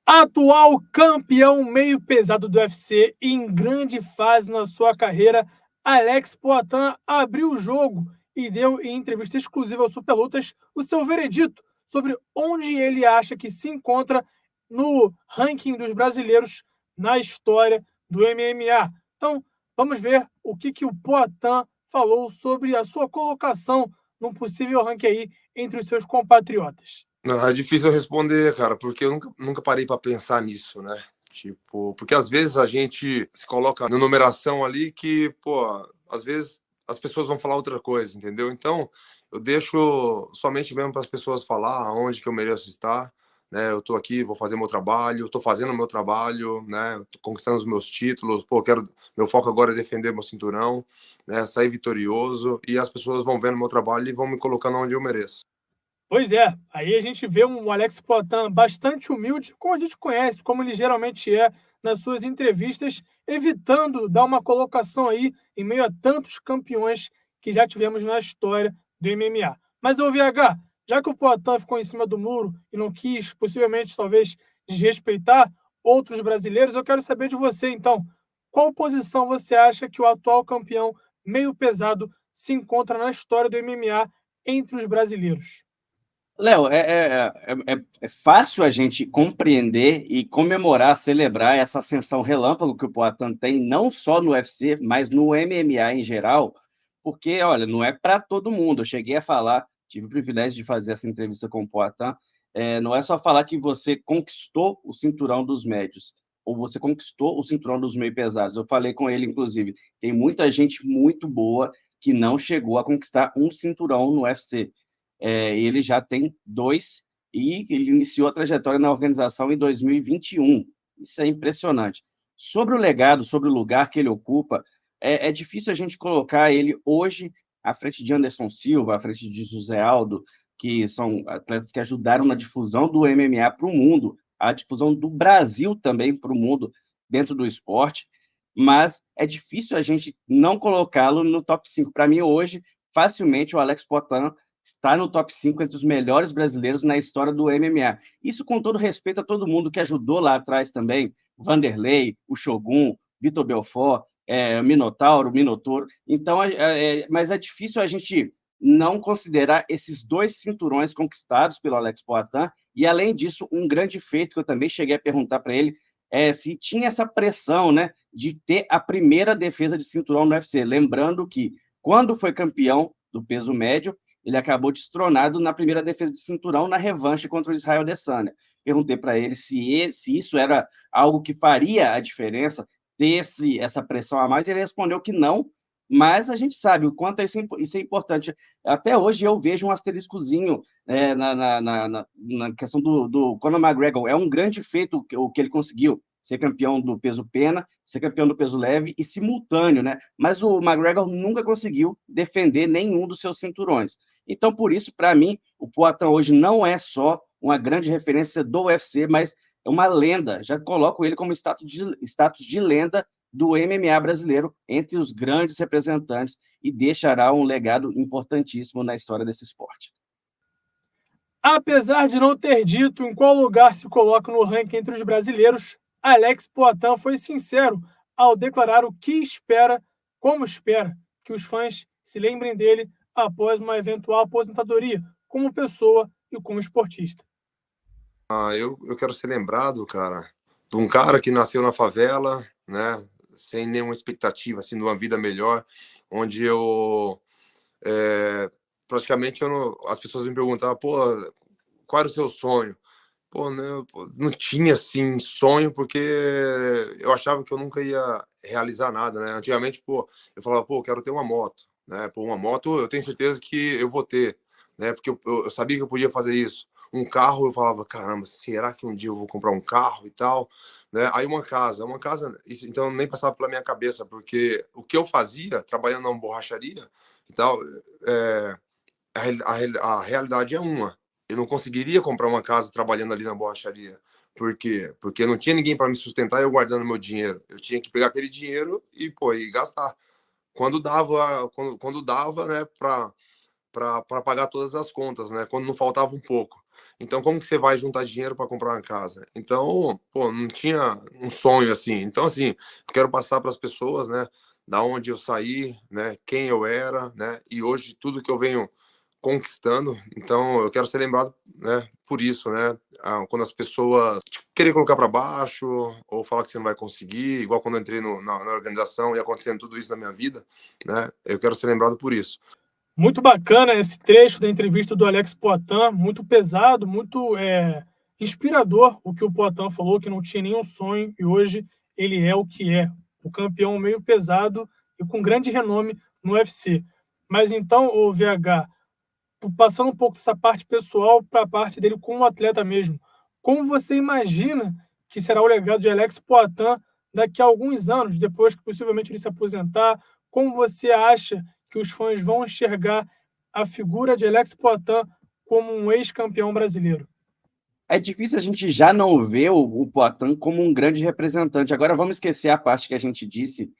Atual campeão meio pesado do UFC e em grande fase na sua carreira, Alex Poatan abriu o jogo e deu em entrevista exclusiva ao Superlutas o seu veredito sobre onde ele acha que se encontra no ranking dos brasileiros na história do MMA. Então, vamos ver o que o Poatan falou sobre a sua colocação num possível ranking aí entre os seus compatriotas. Não, é difícil responder, cara, porque eu nunca parei para pensar nisso, né? Tipo, porque às vezes a gente se coloca na numeração ali que, pô, às vezes as pessoas vão falar outra coisa, entendeu? Então, eu deixo somente mesmo para as pessoas falar onde que eu mereço estar, né? Eu tô aqui, vou fazer meu trabalho, tô fazendo meu trabalho, né? Tô conquistando os meus títulos, pô, meu foco agora é defender meu cinturão, né? Sair vitorioso e as pessoas vão vendo meu trabalho e vão me colocando onde eu mereço. Pois é, aí a gente vê um Alex Poatan bastante humilde, como a gente conhece, como ele geralmente é nas suas entrevistas, evitando dar uma colocação aí em meio a tantos campeões que já tivemos na história do MMA. Mas, ô VH, já que o Poatan ficou em cima do muro e não quis, possivelmente, talvez, desrespeitar outros brasileiros, eu quero saber de você, então, qual posição você acha que o atual campeão meio pesado se encontra na história do MMA entre os brasileiros? Léo, é fácil a gente compreender e comemorar, celebrar essa ascensão relâmpago que o Poatan tem, não só no UFC, mas no MMA em geral, porque, olha, não é para todo mundo. Eu cheguei a falar, tive o privilégio de fazer essa entrevista com o Poatan, não é só falar que você conquistou o cinturão dos médios, ou você conquistou o cinturão dos meio pesados. Eu falei com ele, inclusive, tem muita gente muito boa que não chegou a conquistar um cinturão no UFC. Ele já tem 2 e ele iniciou a trajetória na organização em 2021. Isso é impressionante. Sobre o legado, sobre o lugar que ele ocupa, é difícil a gente colocar ele hoje à frente de Anderson Silva, à frente de José Aldo, que são atletas que ajudaram na difusão do MMA para o mundo, a difusão do Brasil também para o mundo dentro do esporte, mas é difícil a gente não colocá-lo no top 5. Para mim, hoje, facilmente, o Alex Poatan está no top 5 entre os melhores brasileiros na história do MMA. Isso com todo respeito a todo mundo que ajudou lá atrás também, Vanderlei, o Shogun, Vitor Belfort, Minotauro, Minotouro. Então, mas é difícil a gente não considerar esses 2 cinturões conquistados pelo Alex Poatan, e além disso, um grande feito que eu também cheguei a perguntar para ele, se tinha essa pressão, né, de ter a primeira defesa de cinturão no UFC. Lembrando que, quando foi campeão do peso médio, ele acabou destronado na primeira defesa de cinturão na revanche contra o Israel Adesanya. Perguntei para ele se isso era algo que faria a diferença, ter essa pressão a mais, e ele respondeu que não, mas a gente sabe o quanto isso é importante. Até hoje eu vejo um asteriscozinho na questão do Conor McGregor. É um grande feito o que ele conseguiu, ser campeão do peso pena, ser campeão do peso leve e simultâneo, né? Mas o McGregor nunca conseguiu defender nenhum dos seus cinturões. Então, por isso, para mim, o Poatan hoje não é só uma grande referência do UFC, mas é uma lenda. Já coloco ele como status de lenda do MMA brasileiro entre os grandes representantes e deixará um legado importantíssimo na história desse esporte. Apesar de não ter dito em qual lugar se coloca no ranking entre os brasileiros, Alex Poatan foi sincero ao declarar o que espera, como espera, que os fãs se lembrem dele após uma eventual aposentadoria, como pessoa e como esportista. Eu quero ser lembrado, cara, de um cara que nasceu na favela, né, sem nenhuma expectativa, assim, de uma vida melhor, onde praticamente, as pessoas me perguntavam, pô, qual era o seu sonho? Pô, né, não tinha, assim, sonho, porque eu achava que eu nunca ia realizar nada, né? Antigamente, pô, eu falava, pô, eu quero ter uma moto, né? Pô, uma moto eu tenho certeza que eu vou ter, né? Porque eu sabia que eu podia fazer isso. Um carro, eu falava, caramba, será que um dia eu vou comprar um carro e tal? Né? Aí uma casa, isso, então nem passava pela minha cabeça, porque o que eu fazia, trabalhando numa borracharia e tal, é, a realidade é uma. Eu não conseguiria comprar uma casa trabalhando ali na borracharia. Por quê? Porque não tinha ninguém para me sustentar e eu guardando meu dinheiro. Eu tinha que pegar aquele dinheiro e, pô, e gastar. Quando dava, né, para pagar todas as contas, né? Quando não faltava um pouco. Então, como que você vai juntar dinheiro para comprar uma casa? Então, pô, não tinha um sonho assim. Então, assim, eu quero passar para as pessoas, né, da onde eu saí, né, quem eu era, né, e hoje tudo que eu venho conquistando. Então, eu quero ser lembrado, né, por isso, né? Quando as pessoas querem colocar para baixo ou falar que você não vai conseguir, igual quando eu entrei na organização e acontecendo tudo isso na minha vida, né? Eu quero ser lembrado por isso. Muito bacana esse trecho da entrevista do Alex Poitin, muito pesado, muito inspirador o que o Poitin falou, que não tinha nenhum sonho e hoje ele é o que é, o campeão meio pesado e com grande renome no UFC. Mas então, o VH, passando um pouco dessa parte pessoal para a parte dele como atleta mesmo, como você imagina que será o legado de Alex Poitin daqui a alguns anos, depois que possivelmente ele se aposentar? Como você acha que os fãs vão enxergar a figura de Alex Poitin como um ex-campeão brasileiro? É difícil a gente já não ver o Poitin como um grande representante. Agora vamos esquecer a parte que a gente disse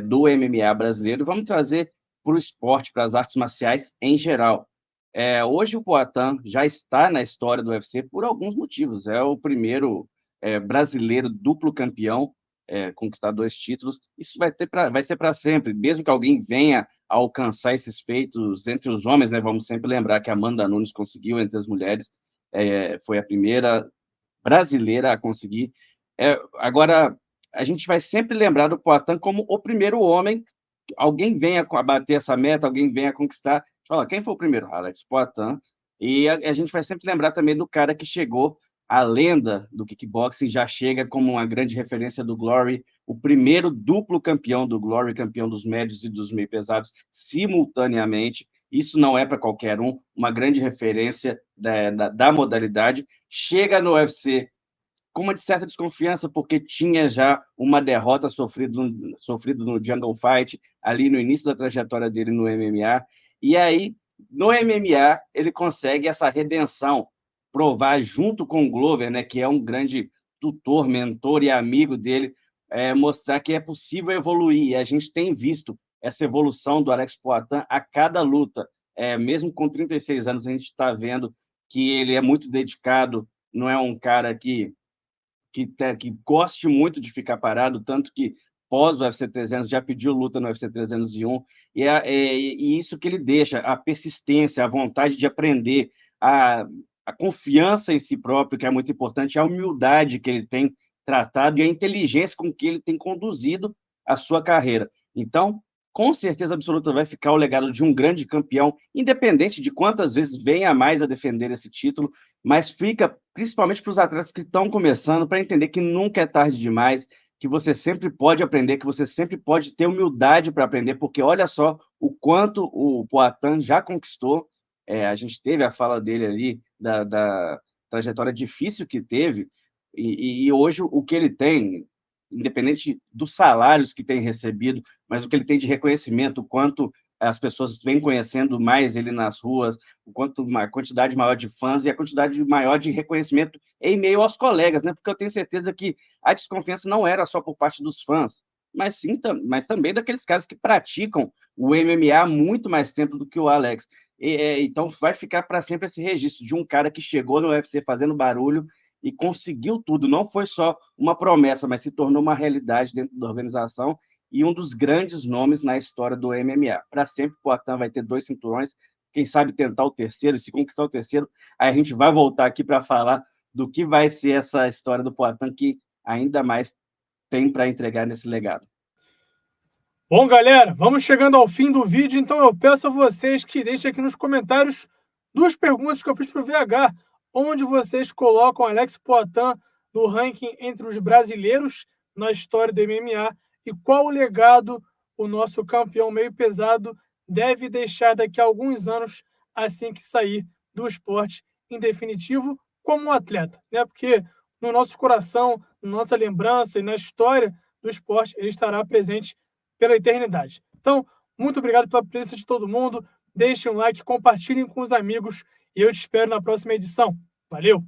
do MMA brasileiro, vamos trazer para o esporte, para as artes marciais em geral. Hoje o Poitin já está na história do UFC por alguns motivos. É o primeiro brasileiro duplo campeão, conquistar 2 títulos. Isso vai ser para sempre, mesmo que alguém venha a alcançar esses feitos entre os homens, né? Vamos sempre lembrar que a Amanda Nunes conseguiu entre as mulheres, foi a primeira brasileira a conseguir. Agora, a gente vai sempre lembrar do Poitin como o primeiro homem. Alguém venha a bater essa meta, alguém venha a conquistar. Fala, quem foi o primeiro? Alex Poitin. E a gente vai sempre lembrar também do cara que chegou, a lenda do kickboxing, já chega como uma grande referência do Glory, o primeiro duplo campeão do Glory, campeão dos médios e dos meio pesados, simultaneamente. Isso não é para qualquer um, uma grande referência da modalidade. Chega no UFC com uma certa desconfiança, porque tinha já uma derrota sofrida no Jungle Fight, ali no início da trajetória dele no MMA. E aí, no MMA, ele consegue essa redenção, provar junto com o Glover, né, que é um grande tutor, mentor e amigo dele, mostrar que é possível evoluir. E a gente tem visto essa evolução do Alex Poitin a cada luta. Mesmo com 36 anos, a gente está vendo que ele é muito dedicado, não é um cara que goste muito de ficar parado, tanto que pós o UFC 300 já pediu luta no UFC 301, e isso que ele deixa, a persistência, a vontade de aprender, a confiança em si próprio, que é muito importante, a humildade que ele tem tratado e a inteligência com que ele tem conduzido a sua carreira. Então, com certeza absoluta vai ficar o legado de um grande campeão, independente de quantas vezes venha mais a defender esse título, mas fica principalmente para os atletas que estão começando, para entender que nunca é tarde demais, que você sempre pode aprender, que você sempre pode ter humildade para aprender, porque olha só o quanto o Poitin já conquistou. A gente teve a fala dele ali, da trajetória difícil que teve, e hoje o que ele tem, independente dos salários que tem recebido, mas o que ele tem de reconhecimento, o quanto as pessoas vêm conhecendo mais ele nas ruas, o quanto uma quantidade maior de fãs e a quantidade maior de reconhecimento em meio aos colegas, né? Porque eu tenho certeza que a desconfiança não era só por parte dos fãs, mas também daqueles caras que praticam o MMA há muito mais tempo do que o Alex. Então vai ficar para sempre esse registro de um cara que chegou no UFC fazendo barulho e conseguiu tudo. Não foi só uma promessa, mas se tornou uma realidade dentro da organização e um dos grandes nomes na história do MMA. Para sempre, o Poitin vai ter 2 cinturões, quem sabe tentar o terceiro, se conquistar o terceiro, aí a gente vai voltar aqui para falar do que vai ser essa história do Poitin, que ainda mais tem para entregar nesse legado. Bom, galera, vamos chegando ao fim do vídeo, então eu peço a vocês que deixem aqui nos comentários 2 perguntas que eu fiz para o VH. Onde vocês colocam Alex Poitin no ranking entre os brasileiros na história do MMA e qual o legado o nosso campeão meio pesado deve deixar daqui a alguns anos assim que sair do esporte, em definitivo, como um atleta, né? Porque no nosso coração, na nossa lembrança e na história do esporte, ele estará presente pela eternidade. Então, muito obrigado pela presença de todo mundo. Deixem um like, compartilhem com os amigos e eu te espero na próxima edição. Valeu!